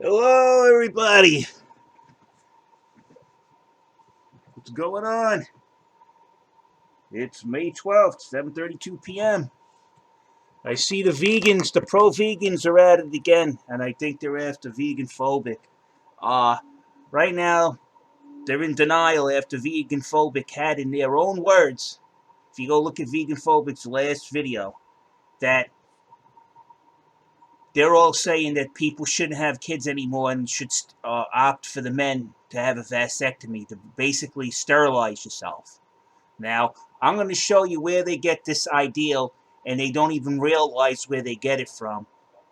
Hello, everybody. What's going on? It's May 12th, 7:32 p.m. I see the pro-vegans are at it again, and I think they're after vegan phobic. Uh, right now, they're in denial after vegan phobic had in their own words, if you go look at vegan phobic's last video, that they're all saying that people shouldn't have kids anymore and should opt for the men to have a vasectomy to basically sterilize yourself. Now, I'm going to show you where they get this ideal, and they don't even realize where they get it from.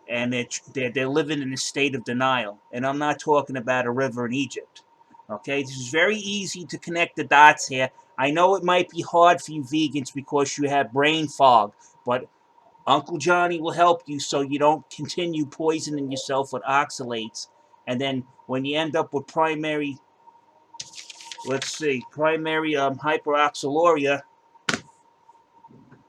And they're living in a state of denial. And I'm not talking about a river in Egypt. Okay, this is very easy to connect the dots here. I know it might be hard for you vegans because you have brain fog, but Uncle Johnny will help you so you don't continue poisoning yourself with oxalates. And then when you end up with primary hyperoxaluria,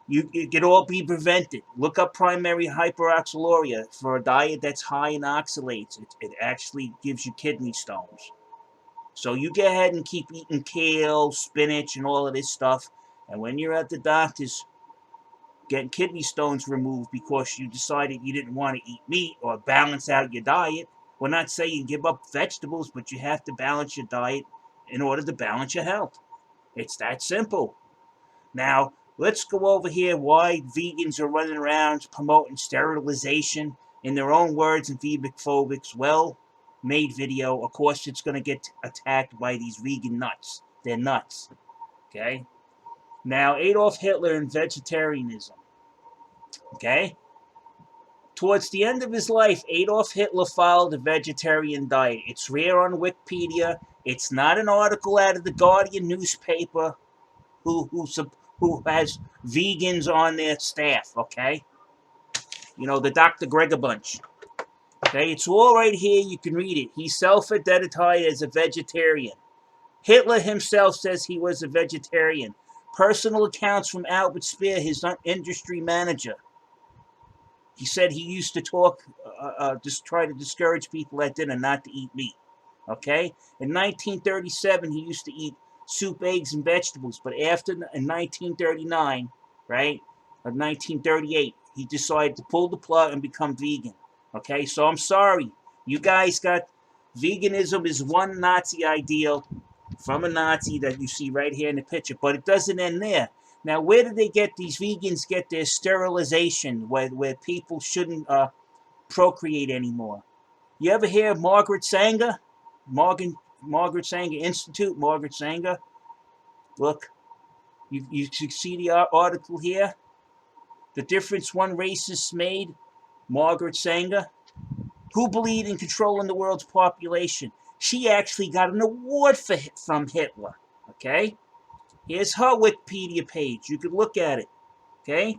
it can all be prevented. Look up primary hyperoxaluria for a diet that's high in oxalates. It actually gives you kidney stones. So you go ahead and keep eating kale, spinach, and all of this stuff. And when you're at the doctor's getting kidney stones removed because you decided you didn't want to eat meat or balance out your diet, we're not saying give up vegetables, but you have to balance your diet in order to balance your health. It's that simple. Now, let's go over here why vegans are running around promoting sterilization in their own words in Veganphobic's well-made video. Of course, it's going to get attacked by these vegan nuts. They're nuts. Okay? Now, Adolf Hitler and vegetarianism. Okay? Towards the end of his life, Adolf Hitler followed a vegetarian diet. It's rare on Wikipedia. It's not an article out of the Guardian newspaper who has vegans on their staff, okay? You know, the Dr. Gregor bunch. Okay, it's all right here. You can read it. He self-identified as a vegetarian. Hitler himself says he was a vegetarian. Personal accounts from Albert Speer, his industry manager. He said he used to just try to discourage people at dinner not to eat meat. Okay? In 1937, he used to eat soup, eggs, and vegetables. But in 1939, right, or 1938, he decided to pull the plug and become vegan. Okay? So I'm sorry. You guys got veganism is one Nazi ideal from a Nazi that you see right here in the picture. But it doesn't end there. Now, where do they get these vegans get their sterilization where people shouldn't procreate anymore? You ever hear of Margaret Sanger? Margaret Sanger Institute, Margaret Sanger. Look, you see the article here? The difference one racist made, Margaret Sanger. Who believed in controlling the world's population? She actually got an award from Hitler. Okay? Here's her Wikipedia page. You could look at it. Okay?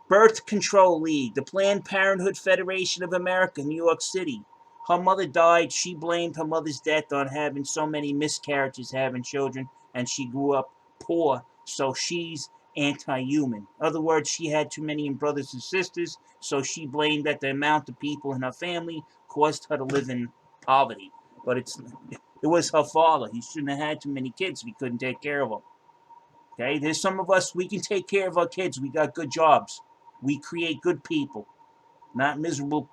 Birth Control League, the Planned Parenthood Federation of America, New York City. Her mother died. She blamed her mother's death on having so many miscarriages, having children, and she grew up poor, so she's anti-human. In other words, she had too many brothers and sisters, so she blamed that the amount of people in her family caused her to live in poverty. But it was her father. He shouldn't have had too many kids if he couldn't take care of them. Okay, there's some of us, we can take care of our kids. We got good jobs. We create good people, not miserable,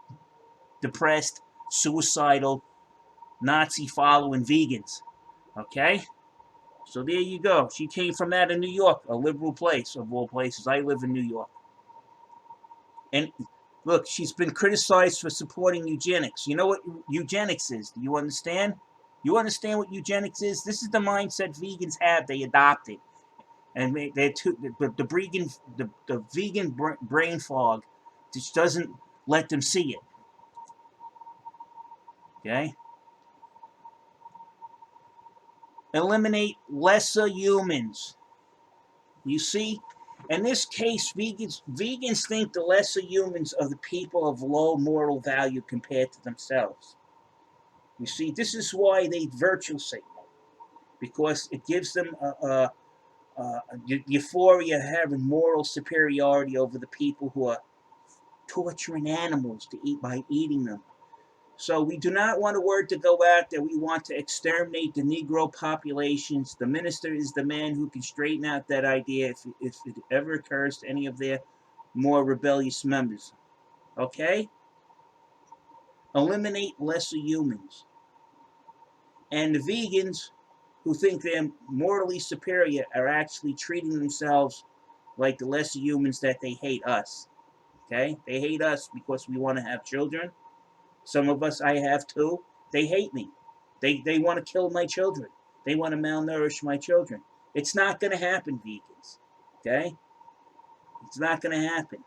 depressed, suicidal, Nazi following vegans. Okay? So there you go. She came from that in New York, a liberal place of all places. I live in New York. And look, she's been criticized for supporting eugenics. You know what eugenics is? Do you understand? You understand what eugenics is? This is the mindset vegans have. They adopt it. And the vegan brain fog just doesn't let them see it. Okay? Eliminate lesser humans. You see? In this case, vegans think the lesser humans are the people of low moral value compared to themselves. You see, this is why they virtue signal, because it gives them a euphoria having moral superiority over the people who are torturing animals to eat by eating them. So we do not want a word to go out that we want to exterminate the Negro populations. The minister is the man who can straighten out that idea if it ever occurs to any of their more rebellious members. Okay? Eliminate lesser humans. And the vegans who think they're morally superior are actually treating themselves like the lesser humans that they hate us. Okay? They hate us because we want to have children. Some of us, I have too. They hate me. They want to kill my children. They want to malnourish my children. It's not going to happen, vegans. Okay? It's not going to happen.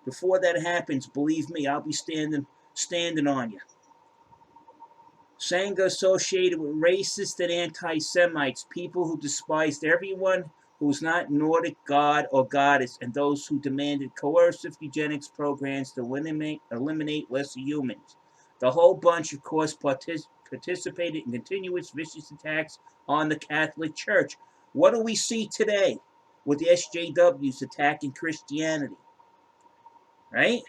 Before that happens, believe me, I'll be standing on you. Sangha associated with racist and anti-Semites, people who despised everyone who was not Nordic god or goddess, and those who demanded coercive eugenics programs to eliminate lesser humans. The whole bunch, of course, participated in continuous vicious attacks on the Catholic Church. What do we see today with the SJWs attacking Christianity? Right?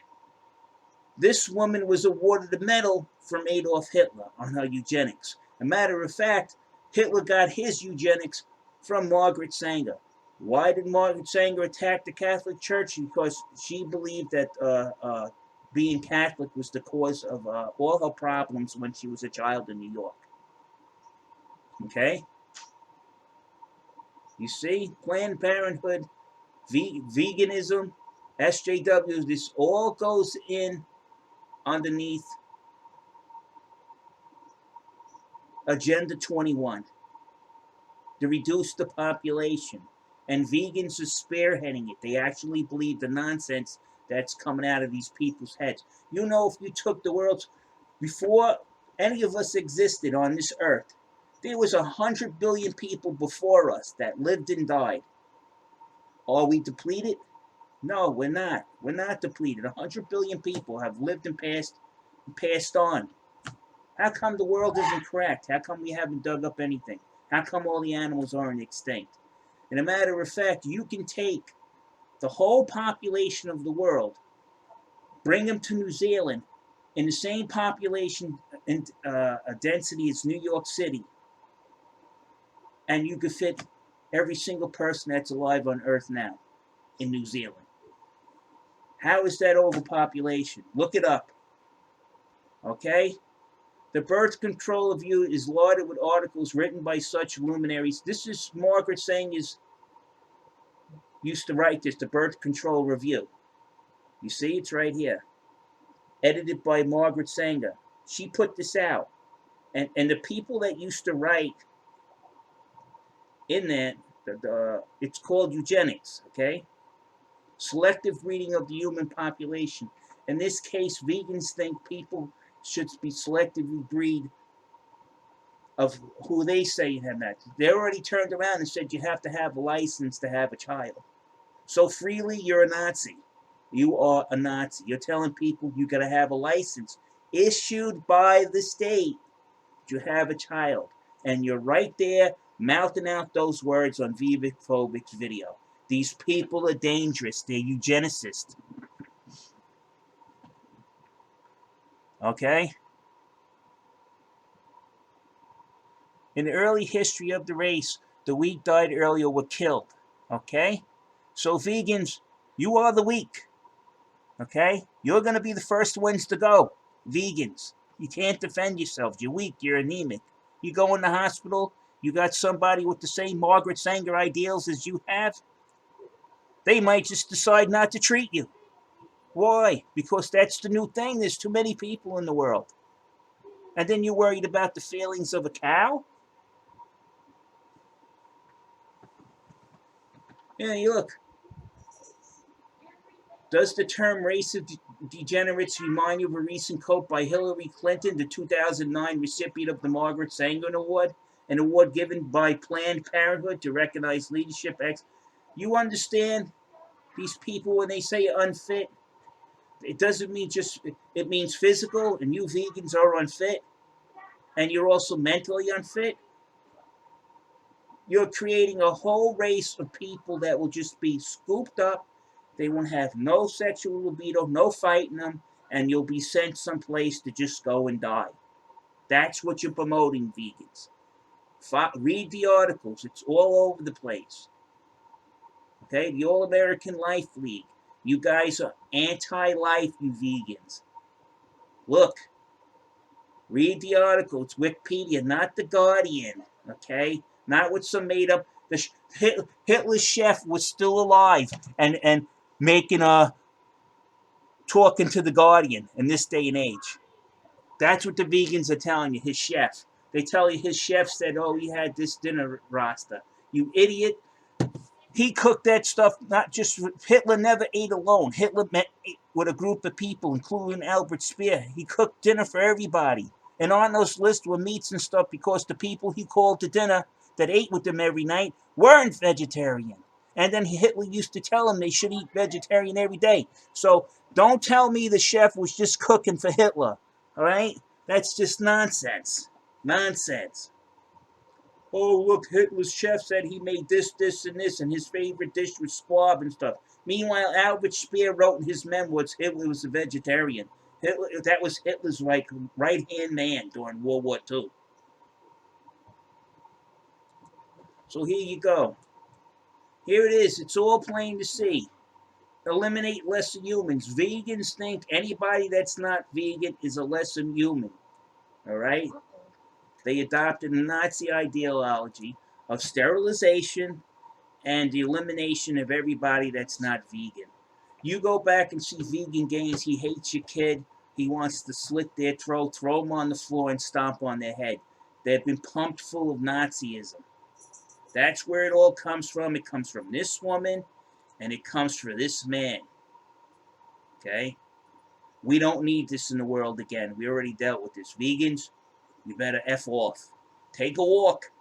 This woman was awarded a medal from Adolf Hitler on her eugenics. A matter of fact, Hitler got his eugenics from Margaret Sanger. Why did Margaret Sanger attack the Catholic Church? Because she believed that being Catholic was the cause of all her problems when she was a child in New York. Okay? You see, Planned Parenthood, veganism, SJWs, this all goes in underneath Agenda 21 to reduce the population. And vegans are spearheading it. They actually believe the nonsense that's coming out of these people's heads. You know, if you took the world's, before any of us existed on this earth, there was 100 billion people before us that lived and died. Are we depleted? No, we're not. We're not depleted. 100 billion people have lived and passed on. How come the world isn't cracked? How come we haven't dug up anything? How come all the animals aren't extinct? And a matter of fact, you can take the whole population of the world, bring them to New Zealand in the same population and density as New York City, and you could fit every single person that's alive on Earth now in New Zealand. How is that overpopulation? Look it up. Okay? The birth control review is lauded with articles written by such luminaries. This is Margaret Sanger's used to write this, the birth control review. You see, it's right here. Edited by Margaret Sanger. She put this out. And the people that used to write in that, it's called eugenics, okay? Selective breeding of the human population. In this case, vegans think people should be selectively breed of who they say have that. They already turned around and said you have to have a license to have a child. So freely, you're a Nazi. You are a Nazi. You're telling people you gotta have a license issued by the state to have a child. And you're right there mouthing out those words on Vivek video. These people are dangerous. They're eugenicists. Okay? In the early history of the race, the weak died earlier were killed. Okay? So vegans, you are the weak. Okay? You're going to be the first ones to go. Vegans. You can't defend yourselves. You're weak. You're anemic. You go in the hospital, you got somebody with the same Margaret Sanger ideals as you have, they might just decide not to treat you. Why? Because that's the new thing. There's too many people in the world. And then you're worried about the feelings of a cow? Yeah, you look. Does the term race of degenerates remind you of a recent quote by Hillary Clinton, the 2009 recipient of the Margaret Sanger Award, an award given by Planned Parenthood to recognize leadership? You understand these people when they say unfit? It doesn't mean just, it means physical, and you vegans are unfit, and you're also mentally unfit. You're creating a whole race of people that will just be scooped up. They won't have no sexual libido, no fighting them, and you'll be sent someplace to just go and die. That's what you're promoting, vegans. Read the articles. It's all over the place. Okay, the All American Life League. You guys are anti-life, you vegans. Look, read the article. It's Wikipedia, not the Guardian. Okay, not with some made up. Hitler's chef was still alive and making talking to the Guardian in this day and age. That's what the vegans are telling you. His chef. They tell you his chef said, "Oh, he had this dinner roster." You idiot. He cooked that stuff, not just, Hitler never ate alone. Hitler met with a group of people, including Albert Speer. He cooked dinner for everybody. And on those lists were meats and stuff because the people he called to dinner that ate with them every night weren't vegetarian. And then Hitler used to tell them they should eat vegetarian every day. So don't tell me the chef was just cooking for Hitler. All right? That's just nonsense. Nonsense. Oh, look, Hitler's chef said he made this, this, and this, and his favorite dish was squab and stuff. Meanwhile, Albert Speer wrote in his memoirs Hitler was a vegetarian. That was Hitler's right-hand man during World War II. So here you go. Here it is. It's all plain to see. Eliminate lesser humans. Vegans think anybody that's not vegan is a lesser human. All right? They adopted a Nazi ideology of sterilization and the elimination of everybody that's not vegan. You go back and see Vegan Gains, he hates your kid. He wants to slit their throat, throw them on the floor, and stomp on their head. They've been pumped full of Nazism. That's where it all comes from. It comes from this woman, and it comes from this man. Okay? We don't need this in the world again. We already dealt with this. Vegans, you better F off. Take a walk.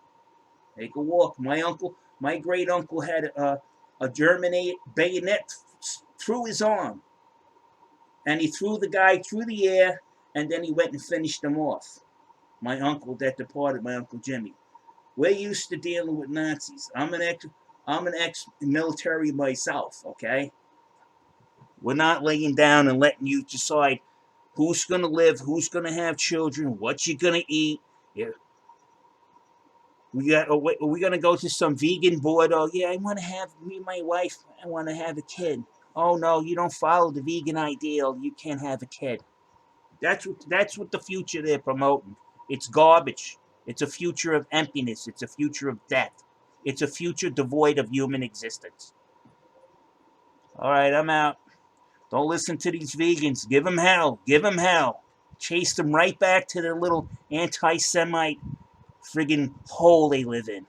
Take a walk. My great uncle had a German bayonet through his arm. And he threw the guy through the air, and then he went and finished him off. My uncle that departed, my Uncle Jimmy. We're used to dealing with Nazis. I'm an ex-military myself, okay? We're not laying down and letting you decide who's going to live, who's going to have children, what you're going to eat. Yeah. Are we going to go to some vegan board? Oh, yeah, I want to have, me and my wife, I want to have a kid. Oh, no, you don't follow the vegan ideal. You can't have a kid. That's what the future they're promoting. It's garbage. It's a future of emptiness. It's a future of death. It's a future devoid of human existence. All right, I'm out. Don't listen to these vegans. Give them hell. Give them hell. Chase them right back to their little anti-Semite friggin' hole they live in.